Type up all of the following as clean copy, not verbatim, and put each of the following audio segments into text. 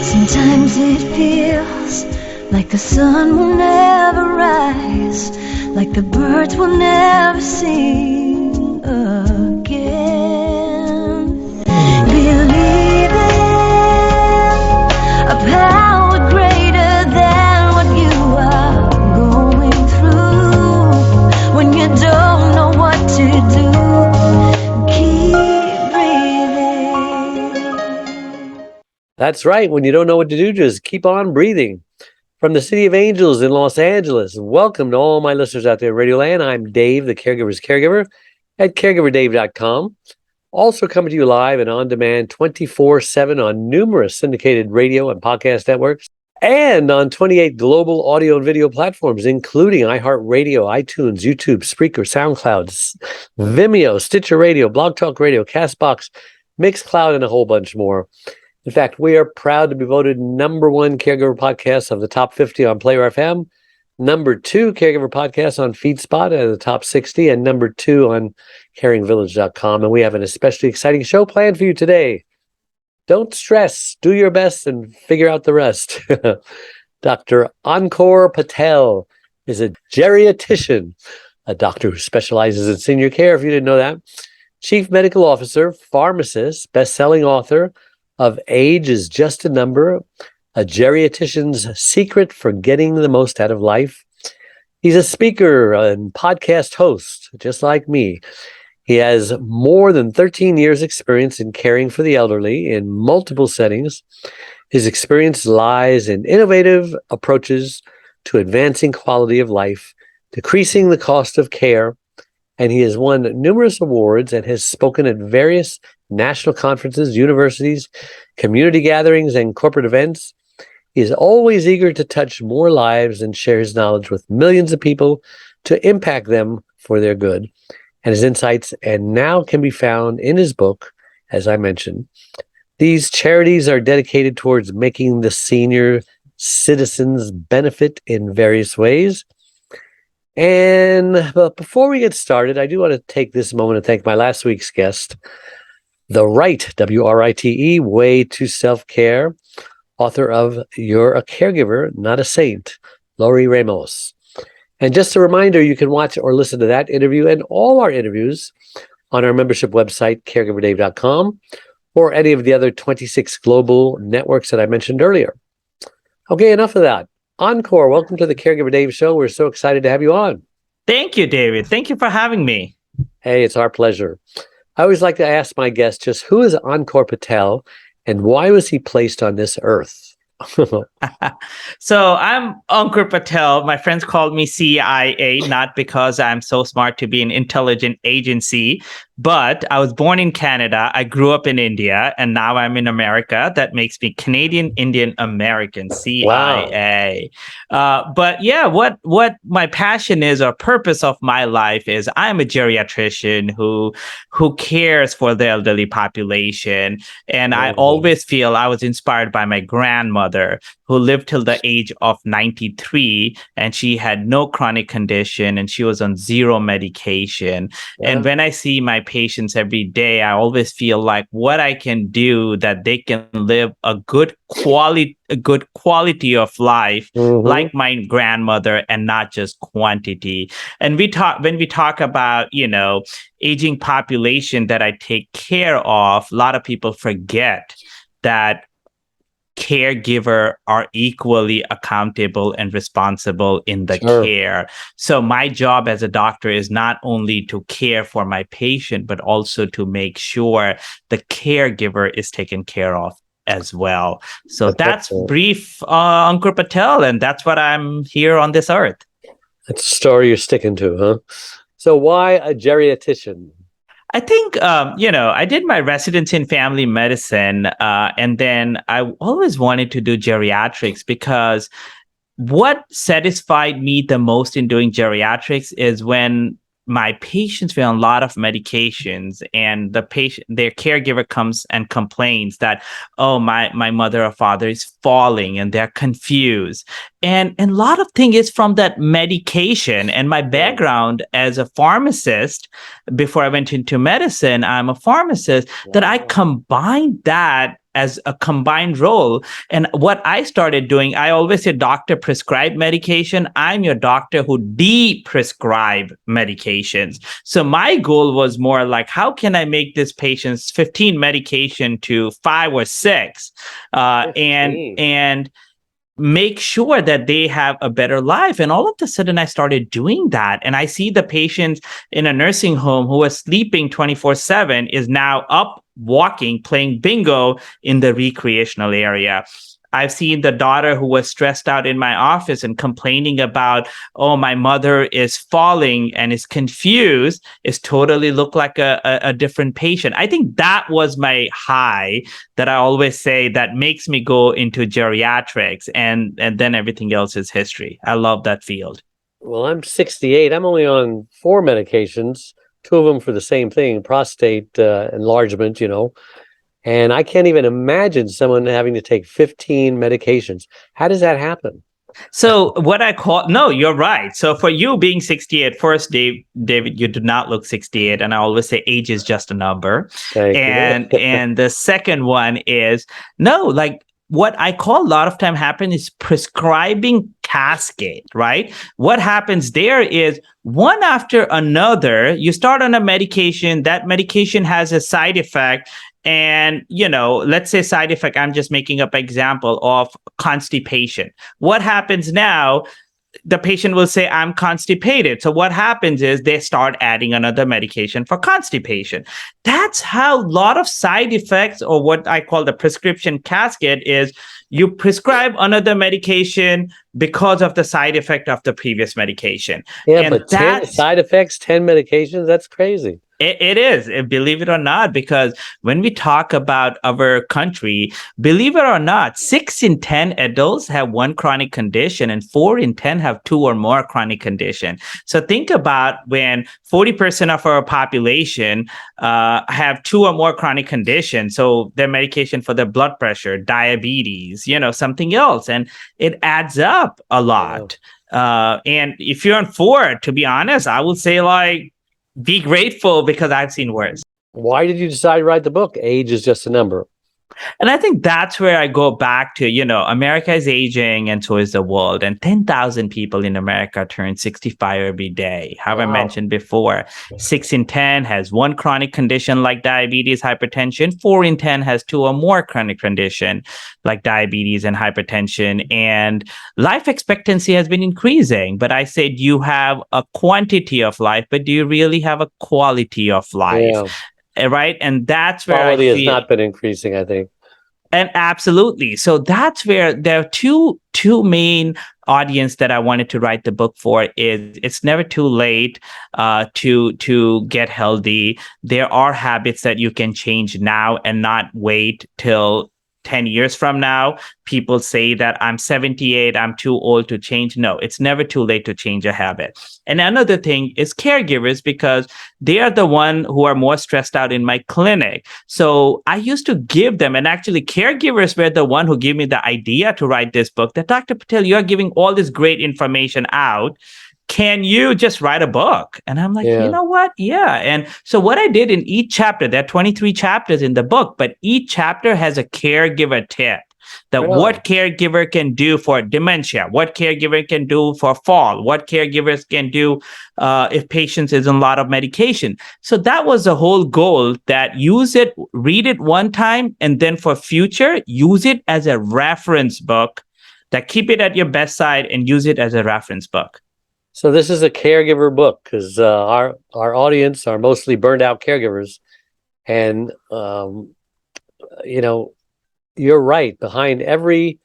Sometimes it feels like the sun will never rise, like the birds will never sing again. Believe in a power greater than what you are going through. When you don't know what to do, keep breathing. That's right. When you don't know what to do, just keep on breathing. From the City of Angels in Los Angeles, welcome to all my listeners out there in Radio Land. I'm Dave, the Caregiver's Caregiver at caregiverdave.com. Also coming to you live and on demand 24/7 on numerous syndicated radio and podcast networks and on 28 global audio and video platforms, including iHeartRadio, iTunes, YouTube, Spreaker, SoundCloud, Vimeo, Stitcher Radio, Blog Talk Radio, CastBox, Mixcloud, and a whole bunch more. In fact, we are proud to be voted #1 caregiver podcast of the top 50 on Player FM, #2 caregiver podcast on FeedSpot at the top 60, and #2 on caringvillage.com. And we have an especially exciting show planned for you today. Don't stress, do your best and figure out the rest. Dr. Ankur Patel is a geriatrician, a doctor who specializes in senior care, if you didn't know that. Chief Medical Officer, pharmacist, best-selling author of Age is Just a Number, a geriatrician's secret for getting the most out of life. He's a speaker and podcast host, just like me. He has more than 13 years' experience in caring for the elderly in multiple settings. His experience lies in innovative approaches to advancing quality of life, decreasing the cost of care, and he has won numerous awards and has spoken at various national conferences, universities, community gatherings, and corporate events. He is always eager to touch more lives and share his knowledge with millions of people to impact them for their good. And his insights and now can be found in his book, as I mentioned. These charities are dedicated towards making the senior citizens benefit in various ways. But before we get started, I do want to take this moment to thank my last week's guest, the Right, W-R-I-T-E, Way to Self-Care, author of You're a Caregiver, Not a Saint, Lori Ramos. And just a reminder, you can watch or listen to that interview and all our interviews on our membership website, caregiverdave.com, or any of the other 26 global networks that I mentioned earlier. Okay, enough of that. Ankur, welcome to the Caregiver Dave Show. We're so excited to have you on. Thank you, David. Thank you for having me. Hey, it's our pleasure. I always like to ask my guests just who is Ankur Patel and why was he placed on this earth? So I'm Ankur Patel. My friends called me CIA, not because I'm so smart to be an intelligent agency, but I was born in Canada. I grew up in India, and now I'm in America. That makes me Canadian Indian American, CIA. Wow. But yeah, what my passion is or purpose of my life is I'm a geriatrician who cares for the elderly population. And I always feel I was inspired by my grandmother, who lived till the age of 93, and she had no chronic condition and she was on zero medication. Yeah. And when I see my patients every day, I always feel like what I can do that they can live a good quality of life, like my grandmother, and not just quantity. And when we talk about, aging population that I take care of, a lot of people forget that caregiver are equally accountable and responsible in the care. So my job as a doctor is not only to care for my patient, but also to make sure the caregiver is taken care of as well. So that's brief Ankur Patel, and that's what I'm here on this earth. That's a story you're sticking to, huh? So why a geriatrician? I think, I did my residency in family medicine, and then I always wanted to do geriatrics because what satisfied me the most in doing geriatrics is when my patients were on a lot of medications and their caregiver comes and complains that, oh, my mother or father is falling and they're confused. And a lot of things is from that medication. And my background as a pharmacist, before I went into medicine, I'm a pharmacist, that I combined that as a combined role. And what I started doing, I always say doctor prescribed medication. I'm your doctor who de-prescribe medications. So my goal was more like, how can I make this patient's 15 medication to 5 or 6? And make sure that they have a better life. And all of a sudden I started doing that. And I see the patients in a nursing home who was sleeping 24/7 is now up, walking, playing bingo in the recreational area. I've seen the daughter who was stressed out in my office and complaining about, oh, my mother is falling and is confused, is totally look like a different patient. I think that was my high that I always say that makes me go into geriatrics, and then everything else is history. I love that field. Well, I'm 68. I'm only on 4 medications, 2 of them for the same thing, prostate enlargement, And I can't even imagine someone having to take 15 medications. How does that happen? So no, you're right. So for you being 68, first, David, you do not look 68. And I always say age is just a number. Thank you. And the second one is, no, like what I call a lot of time happen is prescribing cascade, right? What happens there is one after another, you start on a medication, that medication has a side effect. And, let's say side effect, I'm just making up example of constipation. What happens now? The patient will say, I'm constipated. So what happens is they start adding another medication for constipation. That's how a lot of side effects, or what I call the prescription cascade, is you prescribe another medication because of the side effect of the previous medication. Yeah, and but 10 side effects, 10 medications, that's crazy. It is, believe it or not, because when we talk about our country, believe it or not, 6 in 10 adults have one chronic condition and 4 in 10 have 2 or more chronic condition. So think about when 40% of our population have 2 or more chronic conditions. So their medication for their blood pressure, diabetes, something else, and it adds up a lot. Wow. And if you're on 4, to be honest, I would say be grateful, because I've seen worse. Why did you decide to write the book? Age is just a number. And I think that's where I go back to, America is aging and so is the world. And 10,000 people in America turn 65 every day. How I mentioned before, 6 in 10 has one chronic condition like diabetes, hypertension. 4 in 10 has 2 or more chronic condition like diabetes and hypertension. And life expectancy has been increasing. But I said you have a quantity of life, but do you really have a quality of life? Yeah. Right. And that's where quality has not been increasing, I think. And absolutely. So that's where there are two main audience that I wanted to write the book for. Is it's never too late to get healthy. There are habits that you can change now and not wait till 10 years from now. People say that I'm 78, I'm too old to change. No, it's never too late to change a habit. And another thing is caregivers, because they are the one who are more stressed out in my clinic. So I used to give them, and actually caregivers were the one who gave me the idea to write this book, that Dr. Patel, you're giving all this great information out. Can you just write a book? And I'm like, You know what? Yeah. And so what I did in each chapter, there are 23 chapters in the book, but each chapter has a caregiver tip. What caregiver can do for dementia, what caregiver can do for fall, what caregivers can do if patients is on a lot of medication. So that was the whole goal, that use it, read it one time, and then for future, use it as a reference book, that keep it at your bedside and use it as a reference book. So this is a caregiver book, because our audience are mostly burned out caregivers. And, you're right. Behind every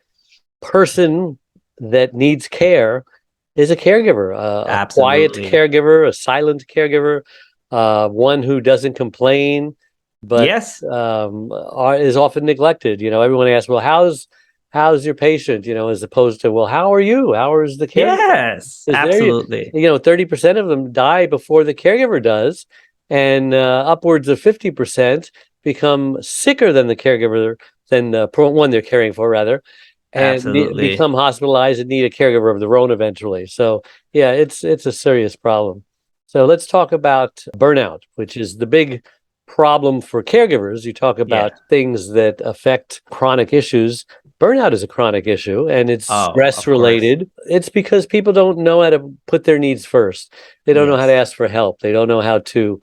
person that needs care is a caregiver, a quiet caregiver, a silent caregiver, one who doesn't complain, but is often neglected. Everyone asks, well, how's your patient, as opposed to, well, how are you? How is the caregiver? Yes, absolutely. 30% of them die before the caregiver does, and upwards of 50% become sicker than the caregiver, than the one they're caring for, rather, and become hospitalized and need a caregiver of their own eventually. So, it's a serious problem. So let's talk about burnout, which is the big problem for caregivers. You talk about things that affect chronic issues. Burnout is a chronic issue, and it's stress related. It's because people don't know how to put their needs first. They don't know how to ask for help. They don't know how to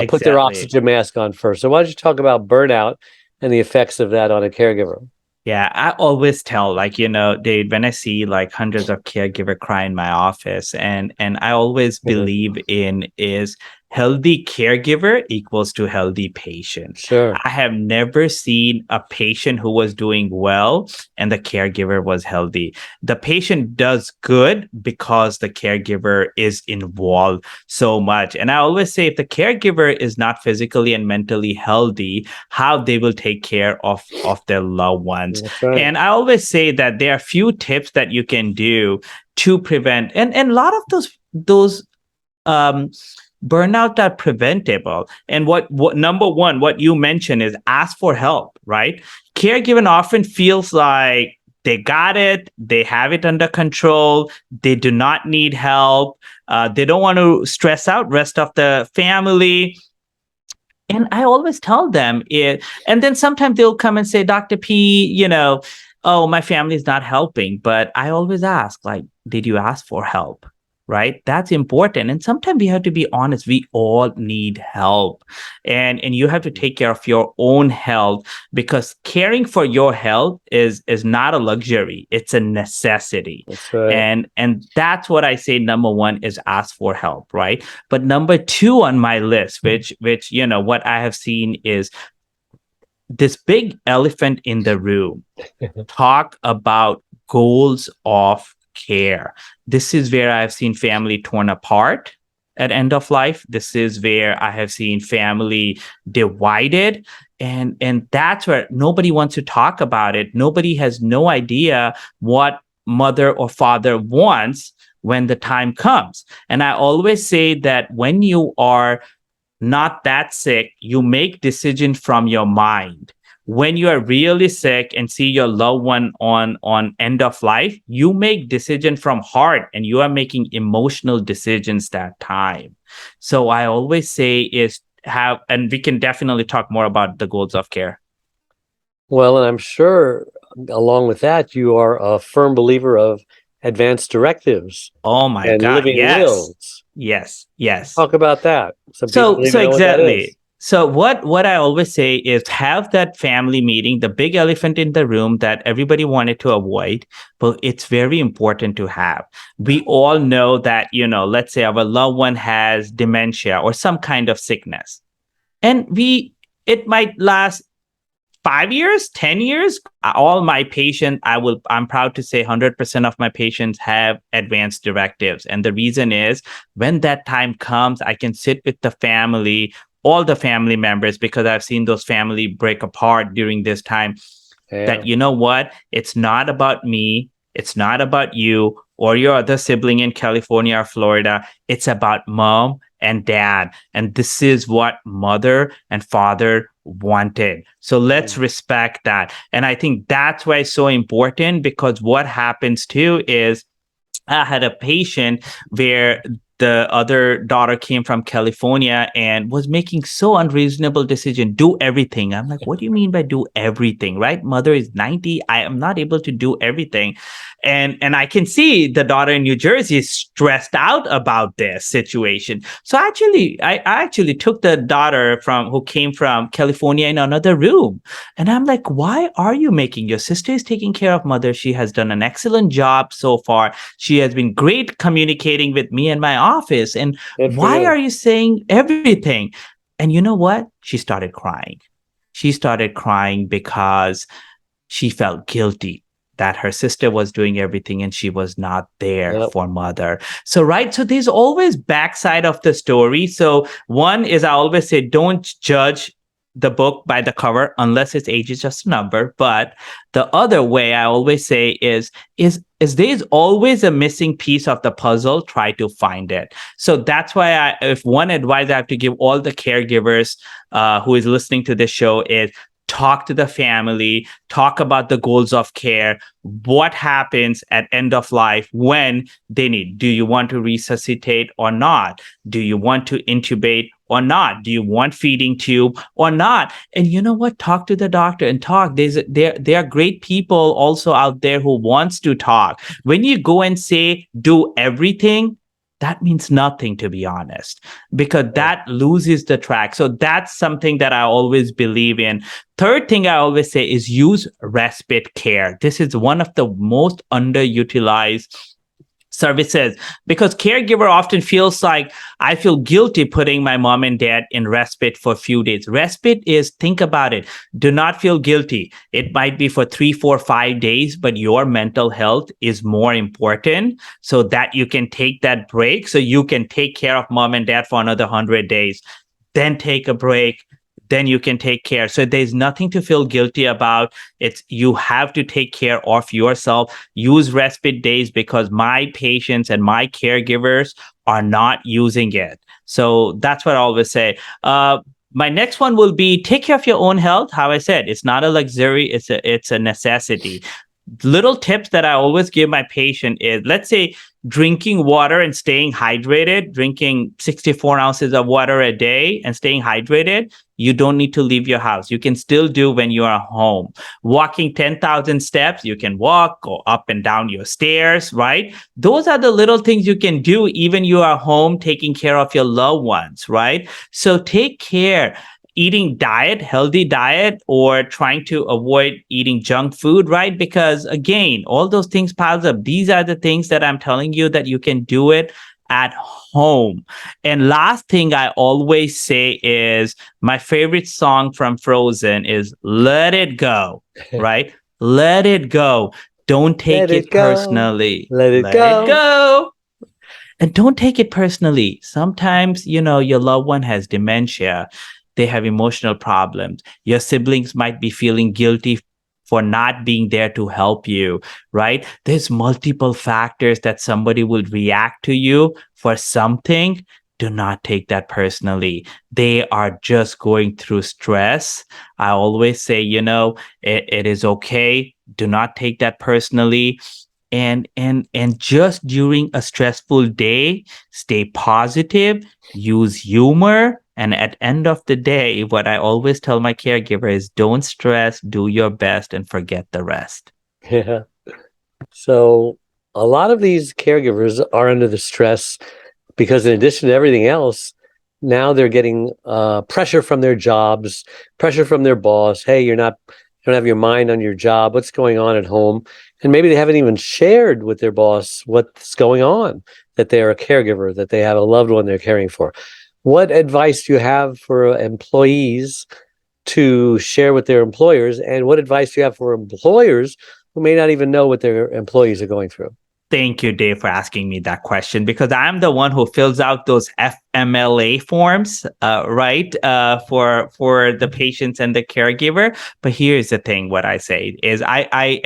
put their oxygen mask on first. So why don't you talk about burnout and the effects of that on a caregiver? Yeah, I always tell, Dave, when I see like hundreds of caregiver cry in my office, and I always believe in is healthy caregiver equals to healthy patient. Sure. I have never seen a patient who was doing well and the caregiver was healthy. The patient does good because the caregiver is involved so much. And I always say if the caregiver is not physically and mentally healthy, how they will take care of their loved ones. That's right. And I always say that there are a few tips that you can do to prevent, and a lot of those burnout are preventable. And what number one, what you mentioned is ask for help, right? Caregiving often feels like they got it, they have it under control, they do not need help, they don't want to stress out rest of the family. And I always tell them it, and then sometimes they'll come and say, Dr. P, oh, my family is not helping. But I always ask, like, did you ask for help? Right? That's important. And sometimes we have to be honest. We all need help. And you have to take care of your own health, because caring for your health is not a luxury. It's a necessity. That's right. And that's what I say. Number one is ask for help, right? But number two on my list, which what I have seen is this big elephant in the room. Talk about goals of care. This is where I've seen family torn apart at end of life. This is where I have seen family divided. And that's where nobody wants to talk about it. Nobody has no idea what mother or father wants when the time comes. And I always say that when you are not that sick, you make decisions from your mind. When you are really sick and see your loved one on end of life, you make decision from heart, and you are making emotional decisions that time. So I always say is have, and we can definitely talk more about the goals of care. Well, and I'm sure along with that, you are a firm believer of advanced directives. Oh my God. Living wills. Yes. Talk about that. So exactly. So what I always say is have that family meeting, the big elephant in the room that everybody wanted to avoid, but it's very important to have. We all know that, let's say our loved one has dementia or some kind of sickness, and it might last 5 years, 10 years. All my patients, I'm proud to say 100% of my patients have advanced directives. And the reason is when that time comes, I can sit with the family, all the family members, because I've seen those family break apart during this time. That, you know what? It's not about me. It's not about you or your other sibling in California or Florida. It's about mom and dad. And this is what mother and father wanted. So let's respect that. And I think that's why it's so important, because what happens too is I had a patient where the other daughter came from California and was making so unreasonable decision, do everything. I'm like, what do you mean by do everything, right? Mother is 90. I am not able to do everything. And I can see the daughter in New Jersey is stressed out about this situation. So I actually took the daughter who came from California in another room. And I'm like, why are you making? Your sister is taking care of mother. She has done an excellent job so far. She has been great communicating with me and my office. And why are you saying everything? And you know what? She started crying. She started crying because she felt guilty that her sister was doing everything and she was not there for mother. So, right. So there's always backside of the story. So one is I always say, don't judge the book by the cover unless its age is just a number. But the other way I always say is there's always a missing piece of the puzzle. Try to find it. So that's why if one advice I have to give all the caregivers who is listening to this show is talk to the family, talk about the goals of care, what happens at end of life when they need. Do you want to resuscitate or not? Do you want to intubate or not? Do you want feeding tube or not? And you know what? Talk to the doctor and talk. There are great people also out there who wants to talk. When you go and say do everything, that means nothing, to be honest, because that loses the track. So that's something that I always believe in. Third thing I always say is use respite care. This is one of the most underutilized services, because caregiver often feels like, I feel guilty putting my mom and dad in respite for a few days. Respite is, think about it, do not feel guilty. It might be for 3, 4, 5 days, but your mental health is more important, so that you can take that break, so you can take care of mom and dad for another 100 days, then take a break, then you can take care. So there's nothing to feel guilty about. It's, you have to take care of yourself. Use respite days, because my patients and my caregivers are not using it. So that's what I always say. My next one will be take care of your own health. How I said, it's not a luxury, it's a necessity. Little tips that I always give my patient is, let's say, drinking water and staying hydrated, drinking 64 ounces of water a day and staying hydrated. You don't need to leave your house. You can still do when you are home. Walking 10,000 steps, you can walk, go up and down your stairs, right? Those are the little things you can do even you are home, taking care of your loved ones, right? So take care. Eating healthy diet, or trying to avoid eating junk food, right? Because again, all those things piles up. These are the things that I'm telling you that you can do it at home. And last thing I always say is, my favorite song from Frozen is Let It Go, right? Let it go. Don't take it personally. Let it go. And don't take it personally. Sometimes, your loved one has dementia. They have emotional problems. Your siblings might be feeling guilty for not being there to help you, right? There's multiple factors that somebody will react to you for something. Do not take that personally. They are just going through stress. I always say, it is okay. Do not take that personally. And just during a stressful day, stay positive, use humor. And at the end of the day, what I always tell my caregiver is, don't stress, do your best, and forget the rest. Yeah. So a lot of these caregivers are under the stress because, in addition to everything else, now they're getting pressure from their jobs, pressure from their boss. Hey, you don't have your mind on your job. What's going on at home? And maybe they haven't even shared with their boss what's going on, that they're a caregiver, that they have a loved one they're caring for. What advice do you have for employees to share with their employers? And what advice do you have for employers who may not even know what their employees are going through? Thank you, Dave, for asking me that question, because I'm the one who fills out those FMLA forms, right, for the patients and the caregiver. But here's the thing: what I say is, I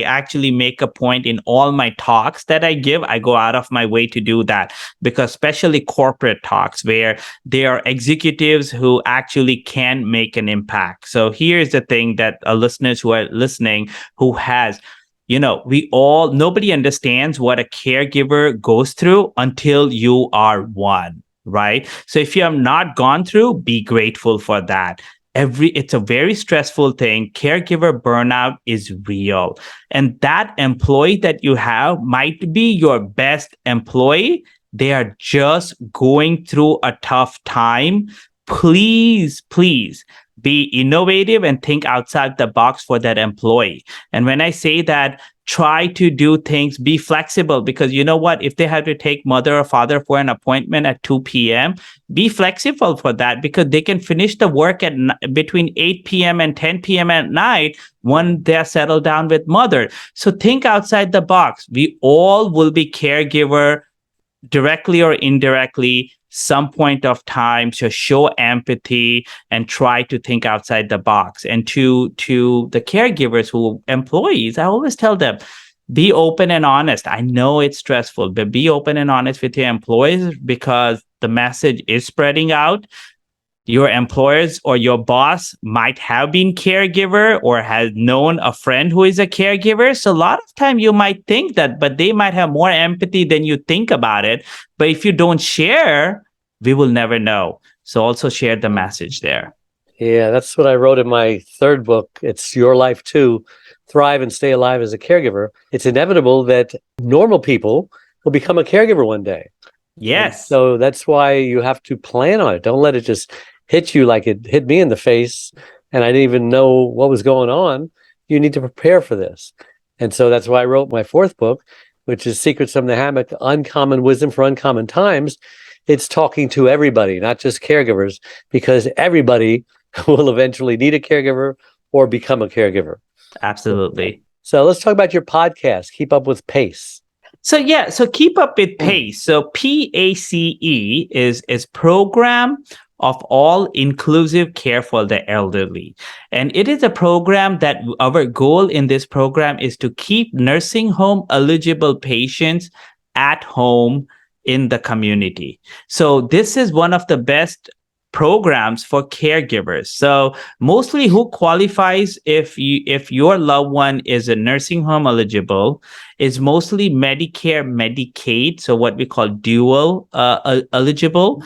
actually make a point in all my talks that I give. I go out of my way to do that, because especially corporate talks where there are executives who actually can make an impact. So here's the thing that listeners who are listening who has. Nobody understands what a caregiver goes through until you are one, right? So if you have not gone through, be grateful for that. It's a very stressful thing. Caregiver burnout is real. And that employee that you have might be your best employee. They are just going through a tough time. Please, be innovative and think outside the box for that employee. And when I say that, try to do things, be flexible, because you know what? If they have to take mother or father for an appointment at 2 p.m., be flexible for that, because they can finish the work at between 8 p.m. and 10 p.m. at night when they're settled down with mother. So think outside the box. We all will be caregiver directly or indirectly some point of time, to show empathy and try to think outside the box. And to the caregivers who employees, I always tell them, be open and honest. I know it's stressful, but be open and honest with your employees, because the message is spreading out. Your employers or your boss might have been caregiver or has known a friend who is a caregiver. So a lot of time you might think that, but they might have more empathy than you think about it. But if you don't share, we will never know. So also share the message there. Yeah, that's what I wrote in my third book. It's Your Life Too, Thrive and Stay Alive as a Caregiver. It's inevitable that normal people will become a caregiver one day. And Yes. so that's why you have to plan on it. Don't let it just hit you like it hit me in the face and I didn't even know what was going on. You need to prepare for this. And so that's why I wrote my fourth book, which is Secrets from the Hammock, Uncommon Wisdom for Uncommon Times. It's talking to everybody, not just caregivers, because everybody will eventually need a caregiver or become a caregiver. Absolutely. So let's talk about your podcast, Keep Up with Pace. So Keep Up with Pace. So PACE is Program of All Inclusive Care for the Elderly. And it is a program that our goal in this program is to keep nursing home eligible patients at home in the community. So this is one of the best programs for caregivers. So mostly who qualifies if your loved one is a nursing home eligible is mostly Medicare, Medicaid, so what we call dual eligible.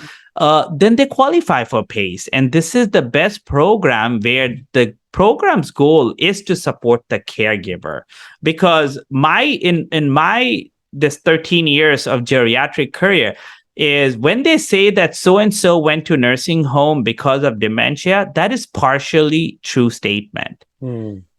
Then they qualify for PACE. And this is the best program where the program's goal is to support the caregiver. Because in my this 13 years of geriatric career, is when they say that so-and-so went to nursing home because of dementia, that is partially true statement.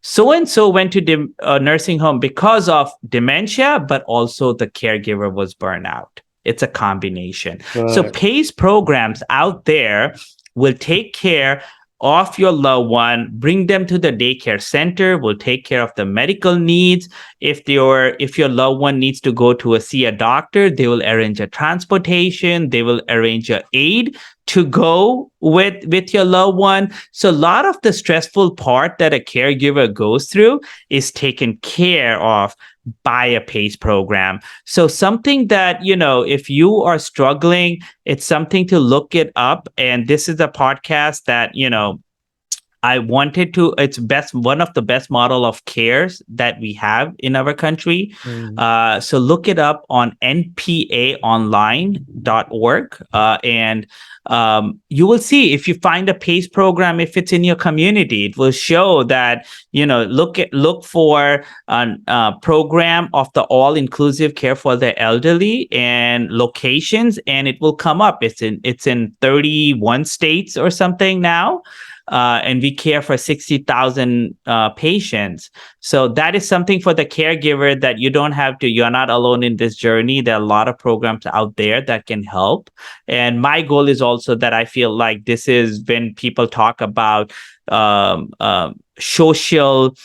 So-and-so went to nursing home because of dementia, but also the caregiver was burnout. It's a combination. Right. So PACE programs out there will take care of your loved one, bring them to the daycare center, will take care of the medical needs. If your loved one needs to see a doctor, they will arrange a transportation, they will arrange an aid to go with your loved one. So a lot of the stressful part that a caregiver goes through is taken care of by a PACE program. So something that, if you are struggling, it's something to look it up. And this is a podcast that, I wanted to, it's one of the best model of cares that we have in our country. So look it up on npaonline.org. And you will see if you find a PACE program, if it's in your community, it will show that, look for a program of the all-inclusive care for the elderly and locations, and it will come up. It's in 31 states or something now. And we care for 60,000 patients. So that is something for the caregiver that you're not alone in this journey. There are a lot of programs out there that can help. And my goal is also that I feel like this is when people talk about social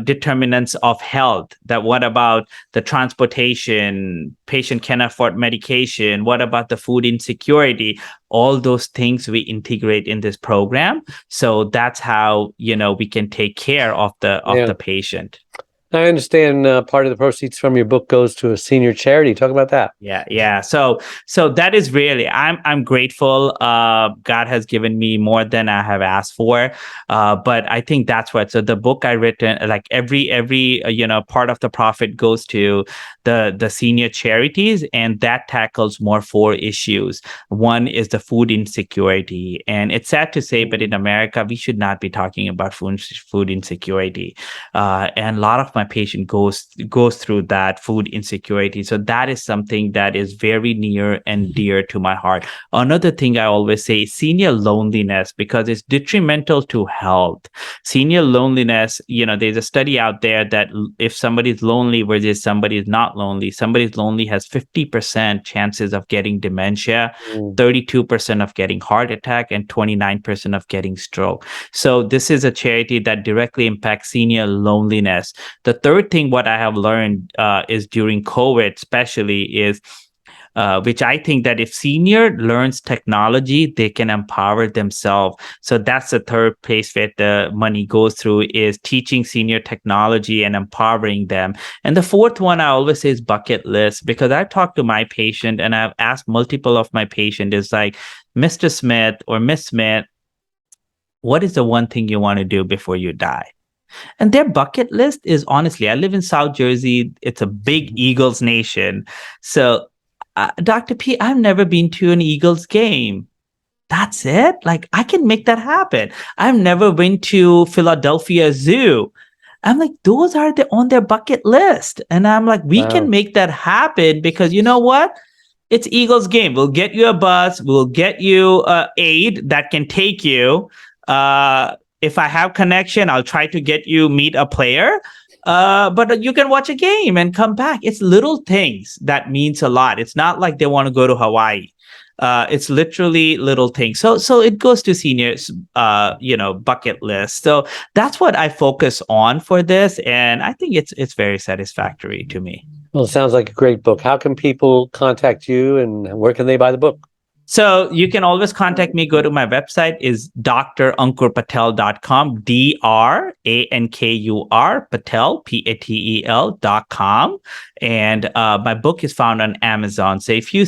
determinants of health, that what about the transportation, patient can afford medication, what about the food insecurity, all those things we integrate in this program. So that's how we can take care of the patient. I understand part of the proceeds from your book goes to a senior charity. Talk about that. Yeah. So that is really, I'm grateful. God has given me more than I have asked for. But I think that's what. So the book I written, like every part of the profit goes to the senior charities, and that tackles 4 issues. One is the food insecurity, and it's sad to say, but in America we should not be talking about food insecurity. And a lot of my patient goes through that food insecurity. So that is something that is very near and dear to my heart. Another thing I always say is senior loneliness, because it's detrimental to health. Senior loneliness, there's a study out there that if somebody's lonely versus somebody is not lonely, somebody's lonely has 50% chances of getting dementia, 32% of getting heart attack, and 29% of getting stroke. So this is a charity that directly impacts senior loneliness. The third thing what I have learned is during COVID especially is which I think that if senior learns technology, they can empower themselves. So that's the third place where the money goes through, is teaching senior technology and empowering them. And the fourth one I always say is bucket list, because I've talked to my patient and I've asked multiple of my patients, is like, Mr. Smith or Miss Smith, what is the one thing you want to do before you die? And their bucket list is, honestly, I live in South Jersey. It's a big Eagles nation. So Dr. P, I've never been to an Eagles game. that's it? Like, I can make that happen. I've never been to Philadelphia Zoo. I'm like, those are on their bucket list. And I'm like, we can make that happen because you know what? It's Eagles game. We'll get you a bus. We'll get you aid that can take you. If I have connection, I'll try to get you meet a player. But you can watch a game and come back. It's little things that means a lot. It's not like they want to go to Hawaii. It's literally little things. So it goes to seniors, bucket list. So that's what I focus on for this. And I think it's very satisfactory to me. Well, it sounds like a great book. How can people contact you and where can they buy the book? So you can always contact me. Go to my website is drankurpatel.com, DRANKUR Patel, PATEL.com. And my book is found on Amazon. So if you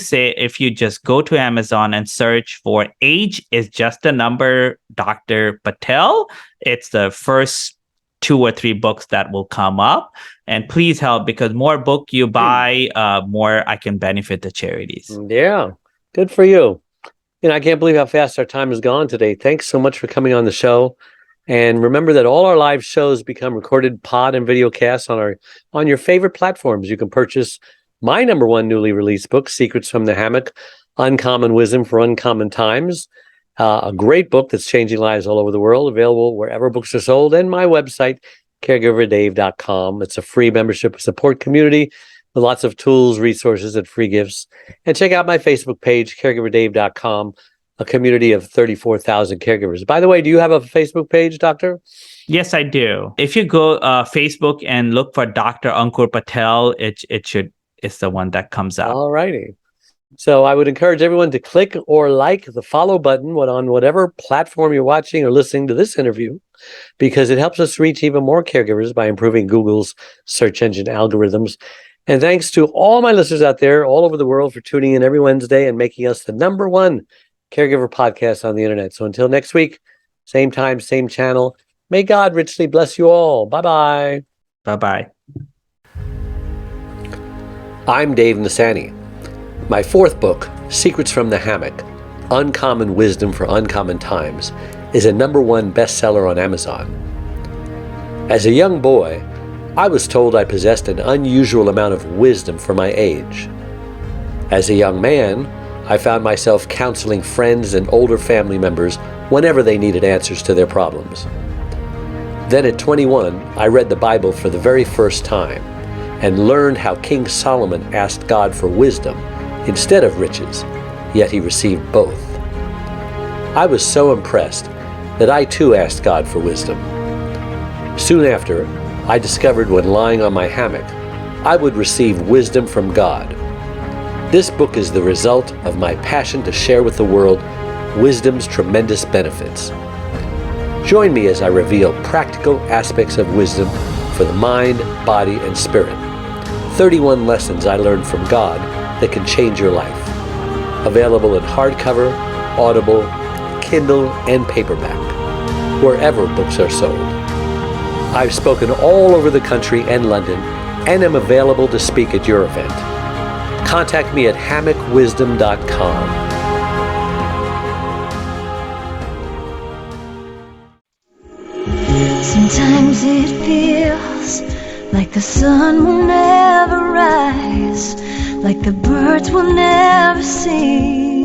just go to Amazon and search for Age is Just a Number, Dr. Patel, it's the first 2 or 3 books that will come up. And please help, because more book you buy, more I can benefit the charities. Yeah. Good for you. I can't believe how fast our time has gone today. Thanks so much for coming on the show. And remember that all our live shows become recorded pod and video casts on your favorite platforms. You can purchase my #1 newly released book, Secrets from the Hammock, Uncommon Wisdom for Uncommon Times. A great book that's changing lives all over the world, available wherever books are sold, and my website, caregiverdave.com. It's a free membership support community with lots of tools, resources, and free gifts. And check out my Facebook page, caregiverdave.com, a community of 34,000 caregivers. By the way, do you have a Facebook page, Doctor? Yes, I do. If you go Facebook and look for Dr. Ankur Patel, it's the one that comes up. All righty. So I would encourage everyone to click or like the follow button on whatever platform you're watching or listening to this interview, because it helps us reach even more caregivers by improving Google's search engine algorithms. And thanks to all my listeners out there all over the world for tuning in every Wednesday and making us the #1 caregiver podcast on the internet. So until next week, same time, same channel, may God richly bless you all. Bye-bye. Bye-bye. I'm Dave Nasani. My 4th book, Secrets from the Hammock, Uncommon Wisdom for Uncommon Times, is a #1 bestseller on Amazon. As a young boy, I was told I possessed an unusual amount of wisdom for my age. As a young man, I found myself counseling friends and older family members whenever they needed answers to their problems. Then at 21, I read the Bible for the very first time and learned how King Solomon asked God for wisdom instead of riches, yet he received both. I was so impressed that I too asked God for wisdom. Soon after, I discovered when lying on my hammock, I would receive wisdom from God. This book is the result of my passion to share with the world wisdom's tremendous benefits. Join me as I reveal practical aspects of wisdom for the mind, body, and spirit. 31 lessons I learned from God that can change your life. Available in hardcover, Audible, Kindle, and paperback, wherever books are sold. I've spoken all over the country and London, and am available to speak at your event. Contact me at hammockwisdom.com. Sometimes it feels like the sun will never rise, like the birds will never sing.